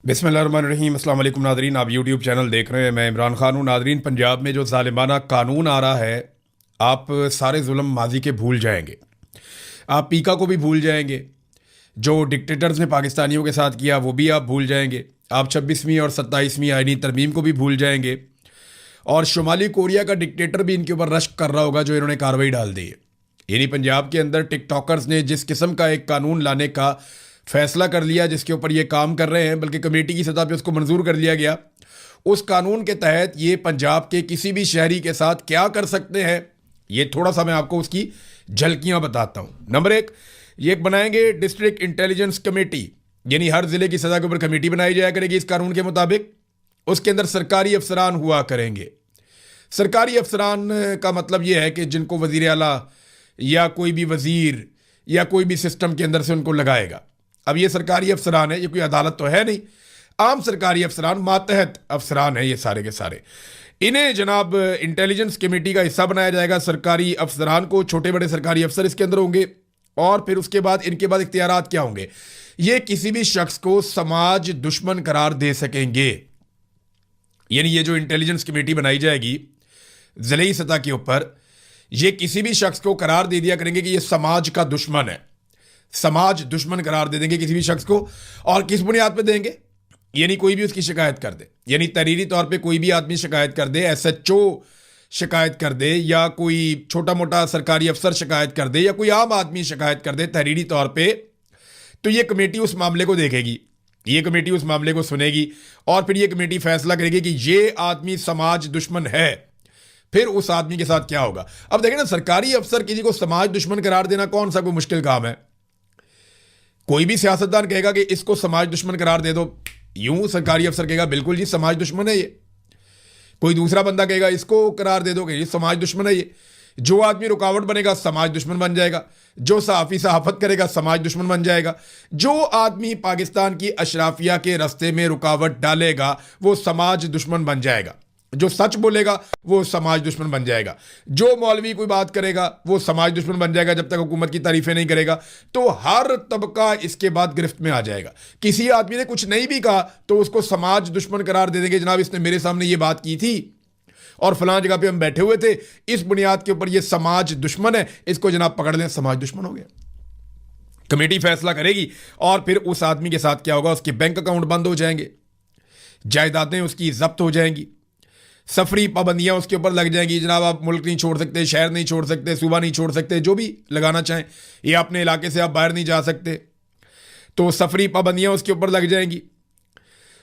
बिस्मिल्लाहिर्रहमानिर्रहीम। अस्सलाम वालेकुम नादरीन, आप यूट्यूब चैनल देख रहे हैं। मैं इमरान खान हूँ। नादरीन, पंजाब में जो ज़ालिमाना कानून आ रहा है, आप सारे जुल्म माजी के भूल जाएंगे। आप पीका को भी भूल जाएंगे। जो डिक्टेटर्स ने पाकिस्तानियों के साथ किया वो भी आप भूल जाएंगे। आप 26वीं और 27वीं आईनी तरमीम को भी भूल जाएंगे। और शुमाली कोरिया का डिक्टेटर भी इनके ऊपर रश्क कर रहा होगा जो इन्होंने कार्रवाई डाल दी है। यानी पंजाब के अंदर टिकटॉकर्स ने जिस किस्म का एक कानून लाने का फैसला कर लिया, जिसके ऊपर ये काम कर रहे हैं, बल्कि कमेटी की सतह पे उसको मंजूर कर लिया गया, उस कानून के तहत ये पंजाब के किसी भी शहरी के साथ क्या कर सकते हैं, ये थोड़ा सा मैं आपको उसकी झलकियां बताता हूं। नंबर एक, ये एक बनाएंगे डिस्ट्रिक्ट इंटेलिजेंस कमेटी, यानी हर जिले की सतह के ऊपर कमेटी बनाई जाया करेगी इस कानून के मुताबिक। उसके अंदर सरकारी अफसरान हुआ करेंगे। सरकारी अफसरान का मतलब यह है कि जिनको वजीर आला या कोई भी वजीर या कोई भी सिस्टम के अंदर से उनको लगाएगा। अब ये सरकारी अफसरान है, ये कोई अदालत तो है नहीं, आम सरकारी अफसरान, मातहत अफसरान है ये सारे के सारे। इन्हें जनाब इंटेलिजेंस कमेटी का हिस्सा बनाया जाएगा। सरकारी अफसरान को, छोटे बड़े सरकारी अफसर इसके अंदर होंगे। और फिर उसके बाद इनके बाद इख्तियारात क्या होंगे, ये किसी भी शख्स को समाज दुश्मन करार दे सकेंगे। यानी ये जो इंटेलिजेंस कमेटी बनाई जाएगी ज़िले सतह के ऊपर, ये किसी भी शख्स को करार दे दिया करेंगे कि ये समाज का दुश्मन है। समाज दुश्मन करार दे देंगे किसी भी शख्स को। और किस बुनियाद पे देंगे, यानी कोई भी उसकी शिकायत कर दे, यानी तहरीरी तौर पे कोई भी आदमी शिकायत कर दे, एसएचओ शिकायत कर दे, या कोई छोटा मोटा सरकारी अफसर शिकायत कर दे, या कोई आम आदमी शिकायत कर दे तहरीरी तौर पे, तो ये कमेटी उस मामले को देखेगी, ये कमेटी उस मामले को सुनेगी और फिर ये कमेटी फैसला करेगी कि ये आदमी समाज दुश्मन है। फिर उस आदमी के साथ क्या होगा। अब देखें ना, सरकारी अफसर किसी को समाज दुश्मन करार देना कौन सा कोई मुश्किल काम है। कोई भी सियासतदान कहेगा कि इसको समाज दुश्मन करार दे दो, यूं सरकारी अफसर कहेगा बिल्कुल जी समाज दुश्मन है ये। कोई दूसरा बंदा कहेगा इसको करार दे दो कि ये समाज दुश्मन है ये। जो आदमी रुकावट बनेगा समाज दुश्मन बन जाएगा। जो सहाफ़ी सहाफत करेगा समाज दुश्मन बन जाएगा। जो आदमी पाकिस्तान की अशराफिया के रास्ते में रुकावट डालेगा वो समाज दुश्मन बन जाएगा। जो सच बोलेगा वो समाज दुश्मन बन जाएगा। जो मौलवी कोई बात करेगा वो समाज दुश्मन बन जाएगा जब तक हुकूमत की तारीफें नहीं करेगा। तो हर तबका इसके बाद गिरफ्त में आ जाएगा। किसी आदमी ने कुछ नहीं भी कहा तो उसको समाज दुश्मन करार दे देंगे, जनाब इसने मेरे सामने ये बात की थी और फलां जगह पे हम बैठे हुए थे, इस बुनियाद के ऊपर ये समाज दुश्मन है, इसको जनाब पकड़ लें, समाज दुश्मन हो गया। कमेटी फैसला करेगी और फिर उस आदमी के साथ क्या होगा, उसके बैंक अकाउंट बंद हो जाएंगे, जायदादें उसकी जब्त हो जाएंगी, सफरी पाबंदियां उसके ऊपर लग जाएंगी। जनाब आप मुल्क नहीं छोड़ सकते, शहर नहीं छोड़ सकते, सूबा नहीं छोड़ सकते, जो भी लगाना चाहें, ये अपने इलाके से आप बाहर नहीं जा सकते, तो सफरी पाबंदियां उसके ऊपर लग जाएंगी।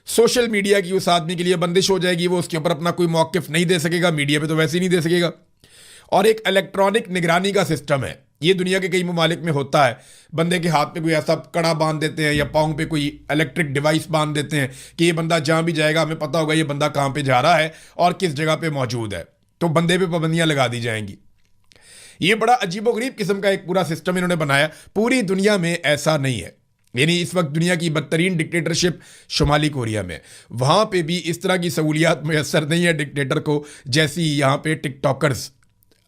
सोशल मीडिया की उस आदमी के लिए बंदिश हो जाएगी, वो उसके ऊपर अपना कोई मौक़िफ़ नहीं दे सकेगा, मीडिया पे तो वैसे ही नहीं दे सकेगा। और एक इलेक्ट्रॉनिक निगरानी का सिस्टम है, ये दुनिया के कई ममालिक में होता है। बंदे के हाथ पे कोई ऐसा कड़ा बांध देते हैं या पाँव पे कोई इलेक्ट्रिक डिवाइस बांध देते हैं कि ये बंदा जहाँ भी जाएगा हमें पता होगा ये बंदा कहाँ पे जा रहा है और किस जगह पे मौजूद है, तो बंदे पे पाबंदियां लगा दी जाएंगी। ये बड़ा अजीबोगरीब किस्म का एक पूरा सिस्टम इन्होंने बनाया। पूरी दुनिया में ऐसा नहीं है। यानी इस वक्त दुनिया की बदतरीन डिक्टेटरशिप शुमाली कोरिया में, वहाँ पे भी इस तरह की सहूलियात मैसर नहीं है डिक्टेटर को जैसी यहाँ पे टिकटॉकर्स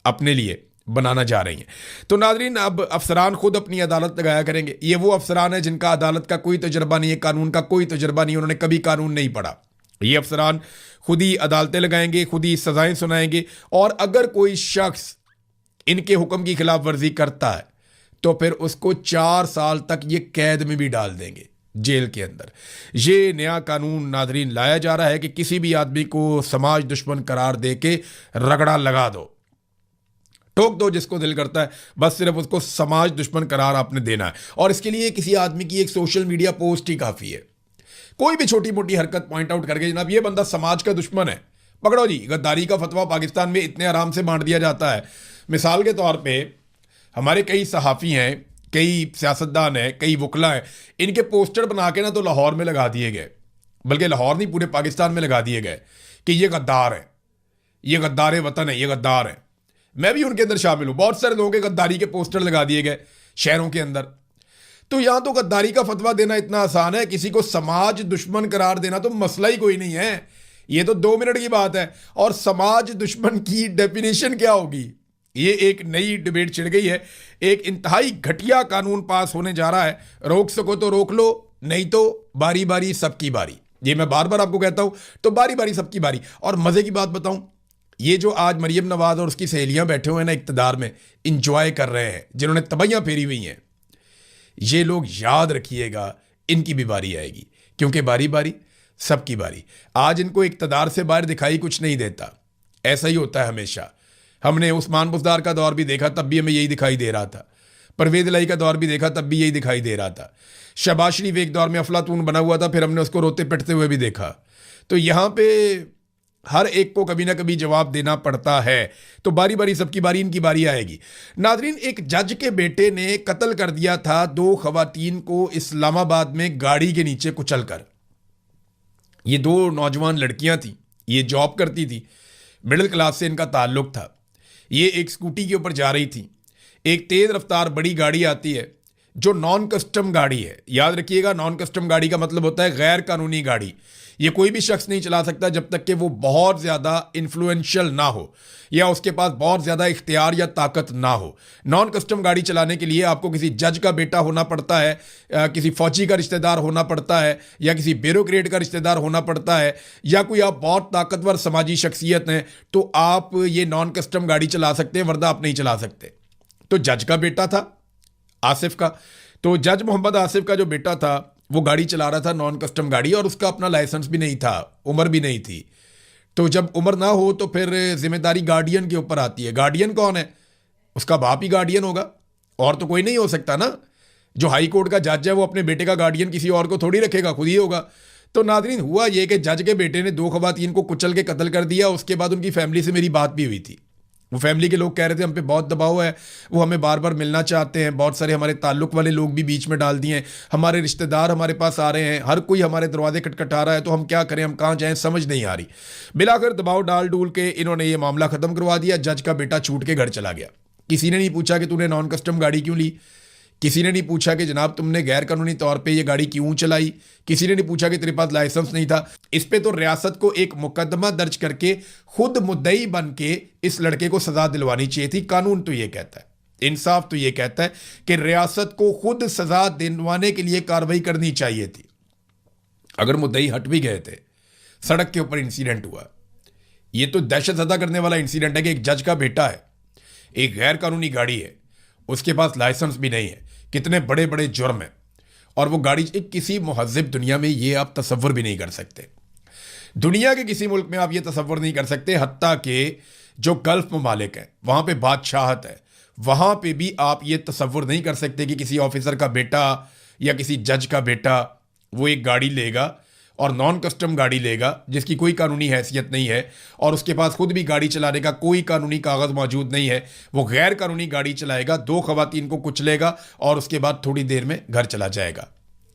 अपने लिए बनाना जा रही हैं। तो नाजरीन, अब अफसरान खुद अपनी अदालत लगाया करेंगे। ये वो अफसरान है जिनका अदालत का कोई तजर्बा नहीं है, कानून का कोई तजर्बा नहीं, उन्होंने कभी कानून नहीं पढ़ा। ये अफसरान खुद ही अदालतें लगाएंगे, खुद ही सजाएं सुनाएंगे, और अगर कोई शख्स इनके हुक्म की खिलाफ वर्जी करता है तो फिर उसको 4 साल तक ये कैद में भी डाल देंगे, जेल के अंदर। ये नया कानून नाजरीन लाया जा रहा है कि किसी भी आदमी को समाज दुश्मन करार दे के रगड़ा लगा दो, ठोक दो जिसको दिल करता है, बस सिर्फ उसको समाज दुश्मन करार आपने देना है। और इसके लिए किसी आदमी की एक सोशल मीडिया पोस्ट ही काफ़ी है। कोई भी छोटी मोटी हरकत पॉइंट आउट करके जनाब ये बंदा समाज का दुश्मन है, पकड़ो जी। गद्दारी का फतवा पाकिस्तान में इतने आराम से बांट दिया जाता है। मिसाल के तौर पे हमारे कई सहाफ़ी हैं, कई सियासतदान हैं, कई वकला हैं, इनके पोस्टर बना के ना तो लाहौर में लगा दिए गए, बल्कि लाहौर नहीं पूरे पाकिस्तान में लगा दिए गए कि ये गद्दार है, ये गद्दार वतन है, ये गद्दार है। मैं भी उनके अंदर शामिल हूं। बहुत सारे लोगों के गद्दारी के पोस्टर लगा दिए गए शहरों के अंदर। तो यहां तो गद्दारी का फतवा देना इतना आसान है, किसी को समाज दुश्मन करार देना तो मसला ही कोई नहीं है। ये तो 2 मिनट की बात है। और समाज दुश्मन की डेफिनेशन क्या होगी, ये एक नई डिबेट छिड़ गई है। एक इंतहाई घटिया कानून पास होने जा रहा है। रोक सको तो रोक लो, नहीं तो बारी बारी सबकी बारी। ये मैं बार बार आपको कहता हूं। तो बारी बारी सबकी बारी। और मजे की बात बताऊं, ये जो आज मरियम नवाज और उसकी सहेलियां बैठे हुए हैं ना इक्तदार में, इंजॉय कर रहे हैं, जिन्होंने तबैयां फेरी हुई हैं, ये लोग याद रखिएगा इनकी भी बारी आएगी, क्योंकि बारी बारी सबकी बारी। आज इनको इक्तदार से बाहर दिखाई कुछ नहीं देता, ऐसा ही होता है हमेशा। हमने उस्मान बुज़दार का दौर भी देखा, तब भी हमें यही दिखाई दे रहा था। परवेज़ इलाही का दौर भी देखा, तब भी यही दिखाई दे रहा था। शहबाज शरीफ एक दौर में अफलातून बना हुआ था, फिर हमने उसको रोते पिटते हुए भी देखा। तो यहाँ पे हर एक को कभी ना कभी जवाब देना पड़ता है। तो बारी बारी सबकी बारी, इनकी बारी आएगी। नाजरीन, एक जज के बेटे ने कत्ल कर दिया था 2 खवातीन को इस्लामाबाद में गाड़ी के नीचे कुचल कर। ये 2 नौजवान लड़कियां थी, ये जॉब करती थी, मिडिल क्लास से इनका ताल्लुक था। ये एक स्कूटी के ऊपर जा रही थी, एक तेज रफ्तार बड़ी गाड़ी आती है जो नॉन कस्टम गाड़ी है। याद रखिएगा, नॉन कस्टम गाड़ी का मतलब होता है गैर कानूनी गाड़ी। ये कोई भी शख्स नहीं चला सकता जब तक कि वो बहुत ज़्यादा इन्फ्लुएंशियल ना हो या उसके पास बहुत ज़्यादा इख्तियार या ताकत ना हो। नॉन कस्टम गाड़ी चलाने के लिए आपको किसी जज का बेटा होना पड़ता है, किसी फौजी का रिश्तेदार होना पड़ता है, या किसी ब्यूरोक्रेट का रिश्तेदार होना पड़ता है, या कोई आप बहुत ताकतवर समाजी शख्सियत हैं तो आप ये नॉन कस्टम गाड़ी चला सकते हैं, वरना आप नहीं चला सकते। तो जज का बेटा था आसिफ का, तो जज मोहम्मद आसिफ का जो बेटा था वो गाड़ी चला रहा था नॉन कस्टम गाड़ी, और उसका अपना लाइसेंस भी नहीं था, उम्र भी नहीं थी। तो जब उम्र ना हो तो फिर जिम्मेदारी गार्डियन के ऊपर आती है। गार्डियन कौन है? उसका बाप ही गार्डियन होगा, और तो कोई नहीं हो सकता ना। जो हाई कोर्ट का जज है वो अपने बेटे का गार्डियन किसी और को थोड़ी रखेगा, खुद ही होगा। तो नाज़रीन, हुआ ये कि जज के बेटे ने 2 खवातीन को कुचल के कत्ल कर दिया। उसके बाद उनकी फैमिली से मेरी बात भी हुई थी। वो फैमिली के लोग कह रहे थे हम पे बहुत दबाव है, वो हमें बार बार मिलना चाहते हैं, बहुत सारे हमारे ताल्लुक वाले लोग भी बीच में डाल दिए हैं, हमारे रिश्तेदार हमारे पास आ रहे हैं, हर कोई हमारे दरवाजे खटखटा रहा है, तो हम क्या करें, हम कहाँ जाएं, समझ नहीं आ रही। मिलाकर दबाव डाल डूल के इन्होंने ये मामला ख़त्म करवा दिया। जज का बेटा छूट के घर चला गया। किसी ने नहीं पूछा कि तूने नॉन कस्टम गाड़ी क्यों ली, किसी ने नहीं पूछा कि जनाब तुमने गैर कानूनी तौर पे ये गाड़ी क्यों चलाई, किसी ने नहीं पूछा कि तेरे पास लाइसेंस नहीं था। इस पे तो रियासत को एक मुकदमा दर्ज करके खुद मुद्दई बन के इस लड़के को सजा दिलवानी चाहिए थी। कानून तो ये कहता है, इंसाफ तो ये कहता है कि रियासत को खुद सजा दिलवाने के लिए कार्रवाई करनी चाहिए थी। अगर मुद्दई हट भी गए थे, सड़क के ऊपर इंसिडेंट हुआ, ये तो दहशत ज़दा करने वाला इंसिडेंट है कि एक जज का बेटा है, एक गैर कानूनी गाड़ी है, उसके पास लाइसेंस भी नहीं है, कितने बड़े बड़े जुर्म हैं, और वो गाड़ी किसी मुहज़्ज़िब दुनिया में ये आप तसव्वुर भी नहीं कर सकते। दुनिया के किसी मुल्क में आप ये तसव्वुर नहीं कर सकते। हत्ता कि जो गल्फ ममालिक हैं वहाँ पे बादशाहत है, वहाँ पे भी आप ये तसव्वुर नहीं कर सकते कि किसी ऑफिसर का बेटा या किसी जज का बेटा वो एक गाड़ी लेगा और नॉन कस्टम गाड़ी लेगा जिसकी कोई कानूनी हैसियत नहीं है, और उसके पास खुद भी गाड़ी चलाने का कोई कानूनी कागज़ मौजूद नहीं है, वो गैर कानूनी गाड़ी चलाएगा, 2 खवातीन को कुचलेगा और उसके बाद थोड़ी देर में घर चला जाएगा।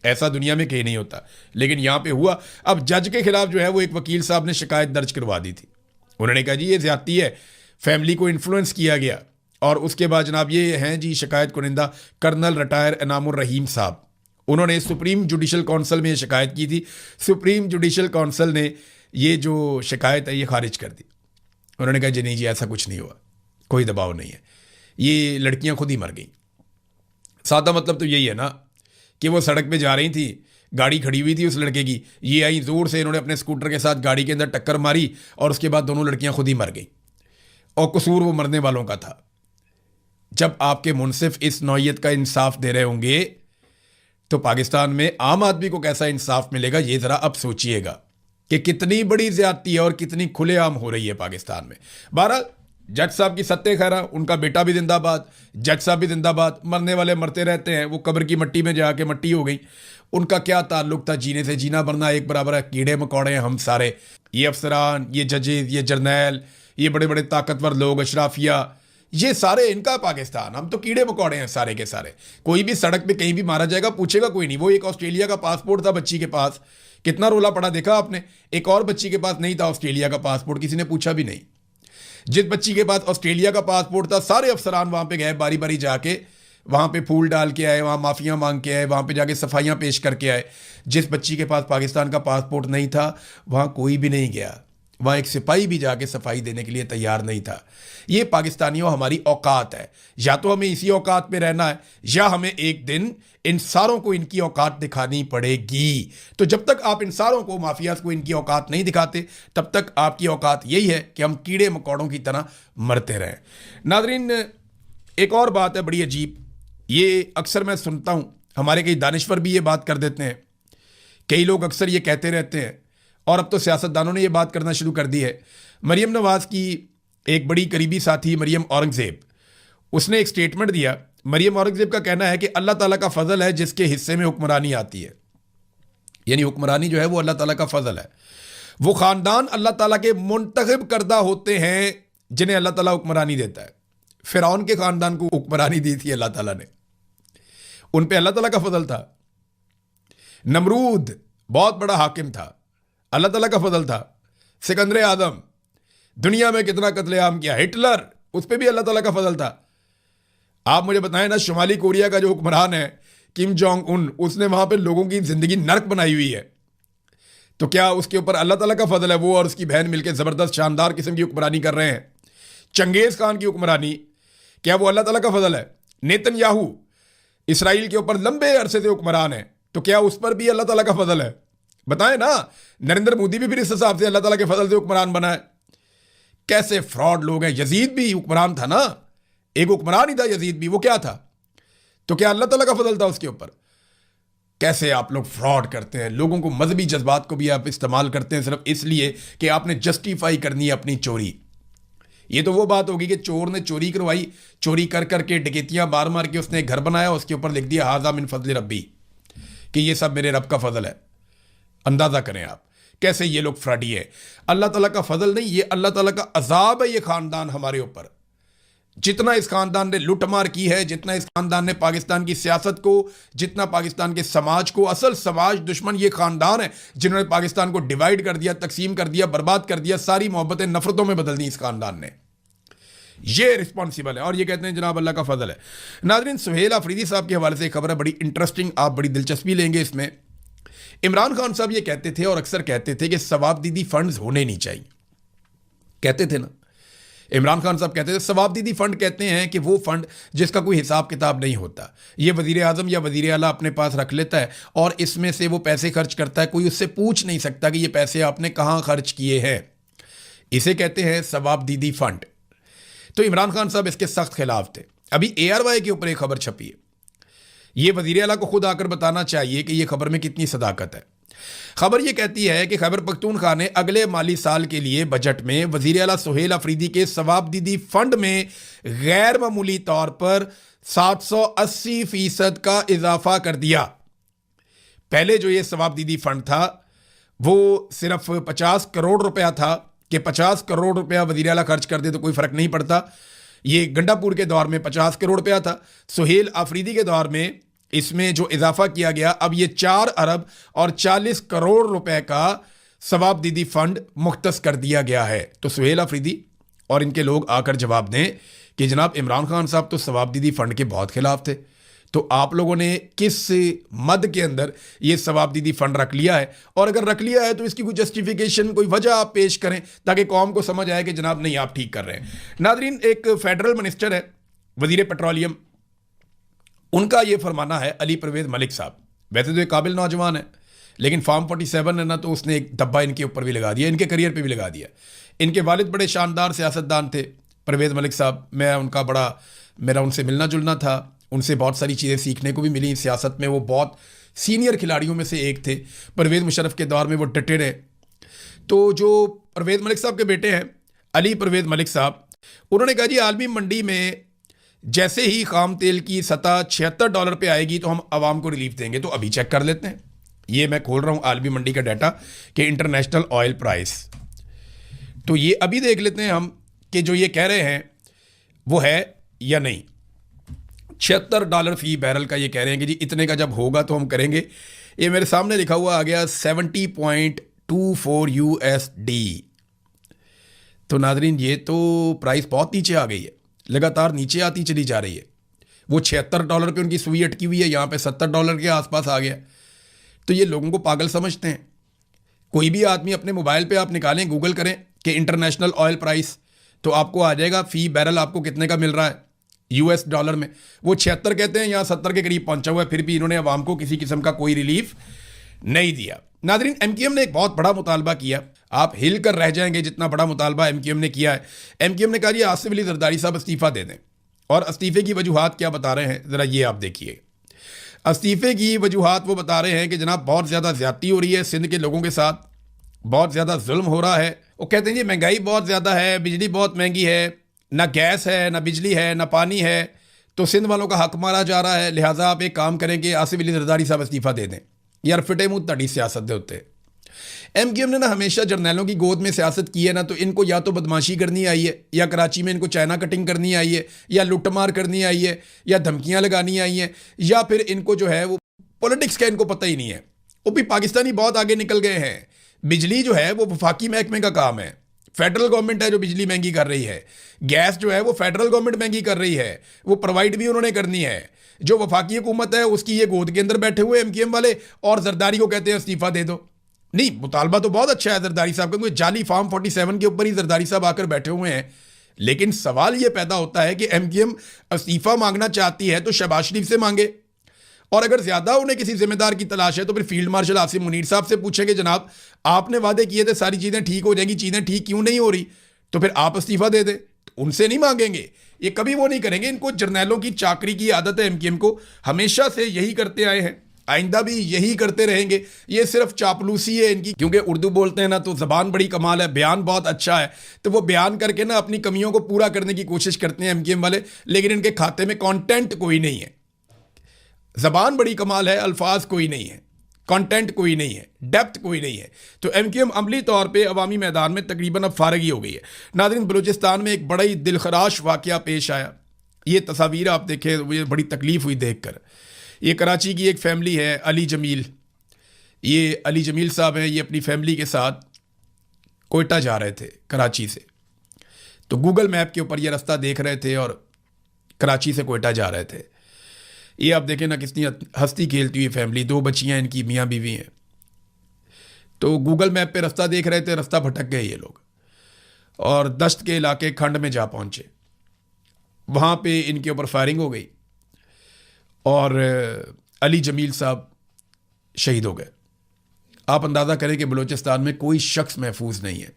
ऐसा दुनिया में कहीं नहीं होता, लेकिन यहाँ पे हुआ। अब जज के खिलाफ जो है वो एक वकील साहब ने शिकायत दर्ज करवा दी थी। उन्होंने कहा जी ये ज़्यादती है, फैमिली को इन्फ्लुएंस किया गया। और उसके बाद जनाब ये हैं जी शिकायत कुनिंदा कर्नल रिटायर इनामुर रहीम साहब, उन्होंने सुप्रीम जुडिशल काउंसिल में ये शिकायत की थी। सुप्रीम जुडिशल काउंसिल ने ये जो शिकायत है ये खारिज कर दी। उन्होंने कहा जी नहीं जी ऐसा कुछ नहीं हुआ, कोई दबाव नहीं है, ये लड़कियां खुद ही मर गई। सादा मतलब तो यही है ना कि वो सड़क पे जा रही थी, गाड़ी खड़ी हुई थी उस लड़के की, ये आई ज़ोर से, इन्होंने अपने स्कूटर के साथ गाड़ी के अंदर टक्कर मारी और उसके बाद दोनों लड़कियां खुद ही मर गई, और कसूर वो मरने वालों का था। जब आपके मुनसिफ इस नौइयत का इंसाफ दे रहे होंगे तो पाकिस्तान में आम आदमी को कैसा इंसाफ मिलेगा, ये ज़रा अब सोचिएगा कि कितनी बड़ी ज़्यादती है और कितनी खुलेआम हो रही है पाकिस्तान में। बहरहाल जज साहब की सत्ते खैरा, उनका बेटा भी जिंदाबाद, जज साहब भी जिंदाबाद। मरने वाले मरते रहते हैं, वो कब्र की मट्टी में जाके मट्टी हो गई। उनका क्या ताल्लुक था जीने से, जीना मरना एक बराबर है, कीड़े मकोड़े हैं हम सारे। ये अफसरान, ये जजेज, ये जर्नैल, ये बड़े बड़े ताकतवर लोग, अशराफिया, ये सारे इनका पाकिस्तान, हम तो कीड़े मकोड़े हैं सारे के सारे। कोई भी सड़क पे कहीं भी मारा जाएगा, पूछेगा कोई नहीं। वो एक ऑस्ट्रेलिया का पासपोर्ट था बच्ची के पास, कितना रोला पड़ा देखा आपने। एक और बच्ची के पास नहीं था ऑस्ट्रेलिया का पासपोर्ट, किसी ने पूछा भी नहीं। जिस बच्ची के पास ऑस्ट्रेलिया का पासपोर्ट था, सारे अफसरान वहाँ पे गए, बारी बारी जाके वहाँ पे फूल डाल के आए, वहाँ माफ़ियाँ मांग के आए, वहाँ पे जाके सफाइयाँ पेश करके आए। जिस बच्ची के पास पाकिस्तान का पासपोर्ट नहीं था वहाँ कोई भी नहीं गया, वहाँ एक सिपाही भी जाके सफाई देने के लिए तैयार नहीं था। ये पाकिस्तानियों हमारी औकात है, या तो हमें इसी औकात में रहना है या हमें एक दिन इन सारों को इनकी औकात दिखानी पड़ेगी। तो जब तक आप इन सारों को, माफियाज को इनकी औकात नहीं दिखाते, तब तक आपकी औकात यही है कि हम कीड़े मकोड़ों की तरह मरते रहें। नादरीन, एक और बात है बड़ी अजीब, ये अक्सर मैं सुनता हूँ, हमारे कई दानिश्वर भी ये बात कर देते हैं, कई लोग अक्सर ये कहते रहते हैं, और अब तो सियासतदानों ने ये बात करना शुरू कर दी है। मरियम नवाज की एक बड़ी करीबी साथी मरियम औरंगजेब, उसने एक स्टेटमेंट दिया। मरियम औरंगजेब का कहना है कि अल्लाह ताला का फजल है जिसके हिस्से में हुक्मरानी आती है, यानी हुक्मरानी जो है वो अल्लाह ताला का फजल है। वो खानदान अल्लाह ताला के मुंतखब करदा होते हैं जिन्हें अल्लाह ताला हुक्मरानी देता है। फिरौन के खानदान को हुक्मरानी दी थी अल्लाह ताला ने, उन पे अल्लाह ताला का फजल था। नमरूद बहुत बड़ा हाकिम था, अल्लाह ताला का फजल था। सिकंदर आदम, दुनिया में कितना कत्लेआम किया। हिटलर, उस पर भी अल्लाह ताला का फजल था। आप मुझे बताएं ना, शुमाली कोरिया का जो हुक्मरान है किम जोंग उन, उसने वहां पे लोगों की जिंदगी नर्क बनाई हुई है, तो क्या उसके ऊपर अल्लाह ताला का फजल है? वो और उसकी बहन मिलकर जबरदस्त शानदार किस्म की हुक्मरानी कर रहे हैं। चंगेज खान की हुक्मरानी, क्या वो अल्लाह ताला का फजल है? नेतन्याहू इसराइल के ऊपर लंबे अरसे से हुक्मरान है, तो क्या उस पर भी अल्लाह ताला का फजल है? बताएं ना। नरेंद्र मोदी भी फिर इस हिसाब से अल्लाह ताला के फजल से हुक्मरान बना है। कैसे फ्रॉड लोग हैं। यजीद भी हुक्मरान था ना, एक हुक्मरान ही था यजीद भी, वो क्या था? तो क्या अल्लाह ताला का फजल था उसके ऊपर? कैसे आप लोग फ्रॉड करते हैं, लोगों को मजहबी जज्बात को भी आप इस्तेमाल करते हैं सिर्फ इसलिए कि आपने जस्टिफाई करनी है अपनी चोरी। ये तो वो बात होगी कि चोर ने चोरी करवाई, चोरी कर करके डकैतियां मार मार के उसने एक घर बनाया, उसके ऊपर लिख दिया हाजा मिन फजल रब्बी, कि ये सब मेरे रब का फजल है। अंदाजा करें आप कैसे ये लोग फ्रॉडी है। अल्लाह ताला का फजल नहीं, ये अल्लाह ताला का अजाब है ये खानदान हमारे ऊपर। जितना इस खानदान ने लुटमार की है, जितना इस खानदान ने पाकिस्तान की सियासत को, जितना पाकिस्तान के समाज को, असल समाज दुश्मन ये खानदान है जिन्होंने पाकिस्तान को डिवाइड कर दिया, तकसीम कर दिया, बर्बाद कर दिया, सारी मोहब्बतें नफरतों में बदल दी इस खानदान ने। ये रिस्पॉन्सिबल है और ये कहते हैं जनाब अल्लाह का फजल है। नाज़रीन, सुहेल अफरीदी साहब के हवाले से एक खबर है बड़ी इंटरेस्टिंग, आप बड़ी दिलचस्पी लेंगे इसमें। इमरान खान साहब ये कहते थे और अक्सर कहते थे कि सवाबदीदी फंड्स होने नहीं चाहिए, कहते थे ना। इमरान खान साहब कहते थे सवाबदीदी फंड कहते हैं कि वो फंड जिसका कोई हिसाब किताब नहीं होता, ये वजीर आजम या वजीर आला अपने पास रख लेता है और इसमें से वो पैसे खर्च करता है, कोई उससे पूछ नहीं सकता कि ये पैसे आपने कहाँ खर्च किए हैं। इसे कहते हैं सवाबदीदी फंड। तो इमरान खान साहब इसके सख्त खिलाफ थे। अभी ARY के ऊपर एक खबर छपी है, ये वजीर आला को खुद आकर बताना चाहिए कि ये खबर में कितनी सदाकत है। खबर ये कहती है कि खैबर पख्तूनख्वा ने अगले माली साल के लिए बजट में वजीर आला सुहेल अफरीदी के सवाबदीदी फंड में गैर मामूली तौर पर 780% का इजाफा कर दिया। पहले जो ये सवाबदीदी फंड था वो सिर्फ 50 करोड़ रुपया था कि 50 करोड़ रुपया वजीर आला खर्च कर दे तो कोई फर्क नहीं पड़ता। ये गंडापुर के दौर में 50 करोड़ रुपया था। सुहेल अफरीदी के दौर में इसमें जो इजाफा किया गया, अब ये 4 अरब और 40 करोड़ रुपए का सवाबदीदी फंड मुख्तस कर दिया गया है। तो सुहेल अफरीदी और इनके लोग आकर जवाब दें कि जनाब इमरान खान साहब तो सवाबदीदी फंड के बहुत खिलाफ थे, तो आप लोगों ने किस मद के अंदर ये सवाबदीदी फंड रख लिया है, और अगर रख लिया है तो इसकी कोई जस्टिफिकेशन, कोई वजह आप पेश करें ताकि कौम को समझ आए कि जनाब नहीं आप ठीक कर रहे हैं। नादरीन, एक फेडरल मिनिस्टर है वजीर पेट्रोलियम, उनका ये फरमाना है, अली परवेज मलिक साहब, वैसे तो एक काबिल नौजवान है लेकिन फार्म 47 है ना, तो उसने एक धब्बा इनके ऊपर भी लगा दिया, इनके करियर पे भी लगा दिया। इनके वालिद बड़े शानदार सियासतदान थे परवेज मलिक साहब, मैं उनका बड़ा, मेरा उनसे मिलना जुलना था, उनसे बहुत सारी चीज़ें सीखने को भी मिली सियासत में। वो बहुत सीनियर खिलाड़ियों में से एक थे, परवेज़ मुशर्रफ के दौर में वो डटे रहे। तो जो परवेज़ मलिक साहब के बेटे हैं अली परवेज़ मलिक साहब, उन्होंने कहा जी आलमी मंडी में जैसे ही खाम तेल की सतह $76 पे आएगी तो हम आवाम को रिलीफ देंगे। तो अभी चेक कर लेते हैं, ये मैं खोल रहा हूँ आलमी मंडी का डाटा कि इंटरनेशनल ऑयल प्राइस, तो ये अभी देख लेते हैं हम कि जो ये कह रहे हैं वो है या नहीं। $76 फी बैरल का ये कह रहे हैं कि जी इतने का जब होगा तो हम करेंगे। ये मेरे सामने लिखा हुआ आ गया 70.24 USD। तो नादरीन, ये तो प्राइस बहुत नीचे आ गई है, लगातार नीचे आती चली जा रही है। वो $76 पे उनकी सुई अटकी हुई है, यहाँ पे $70 के आसपास आ गया। तो ये लोगों को पागल समझते हैं। कोई भी आदमी अपने मोबाइल पे आप निकालें, गूगल करें कि इंटरनेशनल ऑयल प्राइस, तो आपको आ जाएगा फी बैरल आपको कितने का मिल रहा है US डॉलर में। वो 76 कहते हैं, यहाँ 70 के करीब पहुंचा हुआ है, फिर भी इन्होंने अवाम को किसी किस्म का कोई रिलीफ नहीं दिया। नादरीन, MQM ने एक बहुत बड़ा मुतालबा किया, आप हिल कर रह जाएंगे जितना बड़ा मुतालबा MQM ने किया है। MQM ने कहा जी आसिफ अली जरदारी साहब इस्तीफ़ा दे दें, और इस्तीफ़े की वजूहात क्या बता रहे हैं ज़रा ये आप देखिए। इस्तीफ़े की वजूहात वो बता रहे हैं कि जनाब बहुत ज़्यादा ज़्यादती हो रही है सिंध के लोगों के साथ, बहुत ज़्यादा जुल्म हो रहा है। वो कहते हैं जी महंगाई बहुत ज़्यादा है, बिजली बहुत महंगी है, ना गैस है, ना बिजली है, ना पानी है, तो सिंध वालों का हक मारा जा रहा है, लिहाजा आप एक काम करेंगे आसिफ अली जरदारी साहब इस्तीफ़ा दे दें। यार फिटे मुँह तड़ी सियासत दे होते। MQM ने ना हमेशा जर्नैलों की गोद में सियासत की है ना, तो इनको या तो बदमाशी करनी आई है, या कराची में इनको चाइना कटिंग करनी आई है, या लुटमार करनी आई है, या धमकियां लगानी आई हैं, या फिर इनको जो है वो पॉलिटिक्स का इनको पता ही नहीं है। वो भी पाकिस्तानी बहुत आगे निकल गए हैं। बिजली जो है वो वफाकी महकमे का काम है, फेडरल गवर्नमेंट है जो बिजली महंगी कर रही है। गैस जो है वो फेडरल गवर्नमेंट महंगी कर रही है, वो प्रोवाइड भी उन्होंने करनी है। जो वफाकी हुकूमत है उसकी ये गोद के अंदर बैठे हुए MQM वाले, और जरदारी को कहते हैं इस्तीफ़ा दे दो। नहीं, मुतालबा तो बहुत अच्छा है जरदारी साहब का, क्योंकि जाली फार्म 47 के ऊपर ही जरदारी साहब आकर बैठे हुए हैं। लेकिन सवाल ये पैदा होता है कि MQM इस्तीफ़ा मांगना चाहती है तो शहबाज शरीफ से मांगे, और अगर ज़्यादा उन्हें किसी जिम्मेदार की तलाश है तो फिर फील्ड मार्शल आसिम मुनीर साहब से पूछेंगे जनाब आपने वादे किए थे सारी चीज़ें ठीक हो जाएंगी, चीज़ें ठीक क्यों नहीं हो रही, तो फिर आप इस्तीफ़ा दे दें। तो उनसे नहीं मांगेंगे, ये कभी वो नहीं करेंगे। इनको जर्नैलों की चाकरी की आदत है, MQM को हमेशा से यही करते आए हैं, आइंदा भी यही करते रहेंगे। ये सिर्फ चापलूसी है इनकी, क्योंकि उर्दू बोलते हैं ना तो ज़बान बड़ी कमाल है, बयान बहुत अच्छा है, तो वो बयान करके ना अपनी कमियों को पूरा करने की कोशिश करते हैं MQM वाले, लेकिन इनके खाते में कंटेंट कोई नहीं है। ज़बान बड़ी कमाल है, अल्फाज कोई नहीं है, कंटेंट कोई नहीं है, डेप्थ कोई नहीं है। तो MQM अमली तौर पे अवामी मैदान में तकरीबन अब फारगी हो गई है। नाज़रीन, बलूचिस्तान में एक बड़ा ही दिलखराश वाक़या पेश आया। ये तस्वीर आप देखें, मुझे बड़ी तकलीफ़ हुई देख कर। ये कराची की एक फैमिली है, अली जमील। ये अली जमील साहब हैं, ये अपनी फैमिली के साथ कोयटा जा रहे थे कराची से। तो गूगल मैप के ऊपर ये रास्ता देख रहे थे और कराची से कोयटा जा रहे थे। ये आप देखें ना कितनी हंसती खेलती हुई फैमिली, 2 बच्चियां इनकी, मियाँ बीवी हैं। तो गूगल मैप पे रास्ता देख रहे थे, रास्ता भटक गए ये लोग और दश्त के इलाके खंड में जा पहुँचे। वहाँ पे इनके ऊपर फायरिंग हो गई और अली जमील साहब शहीद हो गए। आप अंदाज़ा करें कि बलूचिस्तान में कोई शख्स महफूज नहीं है।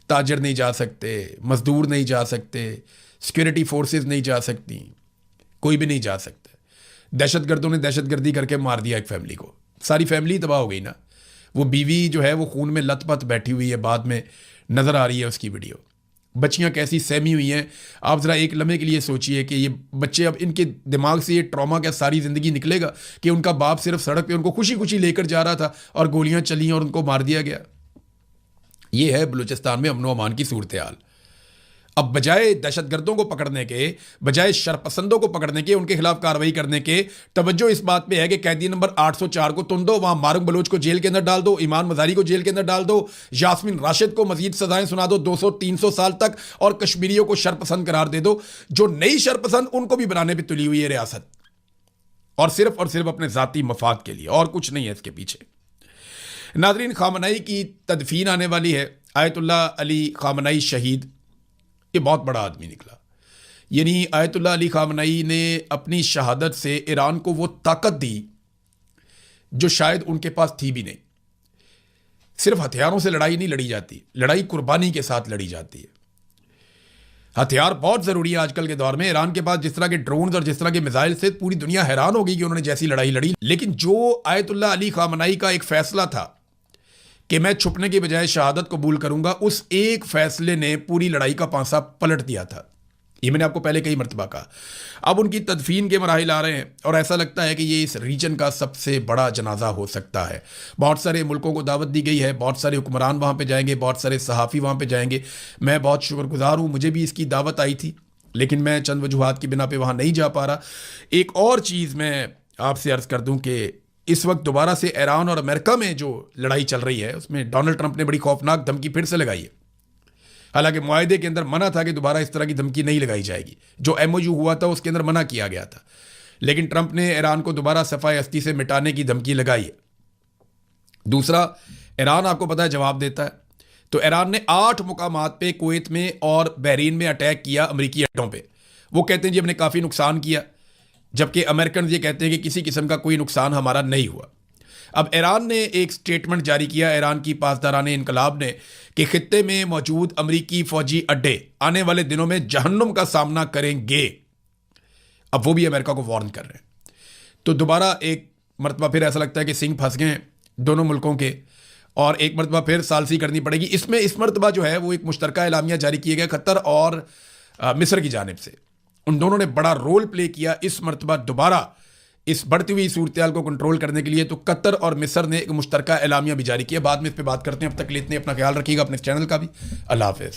ताजर नहीं जा सकते, मज़दूर नहीं जा सकते, सिक्योरिटी फोर्सेस नहीं जा सकती, कोई भी नहीं जा सकता। दहशतगर्दों ने दहशतगर्दी करके मार दिया एक फैमिली को, सारी फैमिली तबाह हो गई ना। वो बीवी जो है वो खून में लथपथ बैठी हुई है, बाद में नज़र आ रही है उसकी वीडियो। बच्चियां कैसी सहमी हुई हैं, आप ज़रा एक लम्हे के लिए सोचिए कि ये बच्चे, अब इनके दिमाग से ये ट्रॉमा क्या सारी ज़िंदगी निकलेगा कि उनका बाप सिर्फ सड़क पे उनको खुशी खुशी लेकर जा रहा था और गोलियां चली और उनको मार दिया गया। ये है बलूचिस्तान में अमन व अमान की सूरत हाल। अब बजाय दहशतगर्दों को पकड़ने के, बजाय शरपसंदों को पकड़ने के, उनके खिलाफ कार्रवाई करने के, तवज्जो इस बात पे है कि कैदी नंबर 804 को तुम दो, वहां मारूक बलोच को जेल के अंदर डाल दो, ईमान मजारी को जेल के अंदर डाल दो, यास्मीन राशिद को मजीद सजाएं सुना दो 200-300 साल तक, और कश्मीरियों को शरपसंद करार दे दो। जो नई शरपसंद उनको भी बनाने पर तुली हुई है रियासत, और सिर्फ अपने जाती मफाद के लिए, और कुछ नहीं है इसके पीछे। नाजरीन, खामनाई की तदफीन आने वाली है। आयतुल्लाह अली खामनाई शहीद, ये बहुत बड़ा आदमी निकला। यानी आयतुल्लाह अली खामनाई ने अपनी शहादत से ईरान को वो ताकत दी जो शायद उनके पास थी भी नहीं। सिर्फ हथियारों से लड़ाई नहीं लड़ी जाती, लड़ाई कुर्बानी के साथ लड़ी जाती है। हथियार बहुत ज़रूरी है आजकल के दौर में। ईरान के पास जिस तरह के ड्रोन्स और जिस तरह के मिसाइल से पूरी दुनिया हैरान हो गई कि उन्होंने जैसी लड़ाई लड़ी। लेकिन जो आयतुल्लाह अली खामनाई का एक फैसला था कि मैं छुपने के बजाय शहादत कबूल करूंगा, उस एक फैसले ने पूरी लड़ाई का पांसा पलट दिया था। ये मैंने आपको पहले कई मरतबा कहा। अब उनकी तदफीन के मराहिल आ रहे हैं और ऐसा लगता है कि ये इस रीजन का सबसे बड़ा जनाजा हो सकता है। बहुत सारे मुल्कों को दावत दी गई है, बहुत सारे हुक्मरान वहाँ पे जाएंगे, बहुत सारे सहाफ़ी वहाँ पे जाएंगे। मैं बहुत शुक्रगुजार हूँ, मुझे भी इसकी दावत आई थी, लेकिन मैं चंद वजूहात की बिना पे वहाँ नहीं जा पा रहा। एक और चीज़ मैं आपसे अर्ज़ कर दूँ कि इस वक्त दोबारा से ईरान और अमेरिका में जो लड़ाई चल रही है उसमें डोनाल्ड ट्रंप ने बड़ी खौफनाक धमकी फिर से लगाई है। हालांकि मुआहदे के अंदर मना था कि दोबारा इस तरह की धमकी नहीं लगाई जाएगी। जो MOU हुआ था उसके अंदर मना किया गया था, लेकिन ट्रंप ने ईरान को दोबारा सफ़ाए हस्ती से मिटाने की धमकी लगाई है। दूसरा, ईरान आपको पता है जवाब देता है, तो ईरान ने 8 मुकामात पे कुवैत में और बहरीन में अटैक किया अमेरिकी अड्डों पे। वो कहते हैं जी हमने काफ़ी नुकसान किया, जबकि अमेरिकन ये कहते हैं कि किसी किस्म का कोई नुकसान हमारा नहीं हुआ। अब ईरान ने एक स्टेटमेंट जारी किया, ईरान की पासदारान इनकलाब ने, कि खित्ते में मौजूद अमेरिकी फौजी अड्डे आने वाले दिनों में जहन्नुम का सामना करेंगे। अब वो भी अमेरिका को वार्न कर रहे हैं। तो दोबारा एक मरतबा फिर ऐसा लगता है कि सिंह फंस गए हैं दोनों मुल्कों के, और एक मरतबा फिर सालसी करनी पड़ेगी। इसमें इस मरतबा जो है वो एक मुश्तरका एलामिया जारी किया गया कतर और मिस्र की जानिब से। उन दोनों ने बड़ा रोल प्ले किया इस मरतबा दोबारा इस बढ़ती हुई सूरत को कंट्रोल करने के लिए। तो कतर और मिस्र ने एक मुश्तरका एलामिया भी जारी किया। बाद में इस पर बात करते हैं। अब तक के लिए इतने, अपना ख्याल रखिएगा, अपने चैनल का भी। अल्लाह हाफिज़।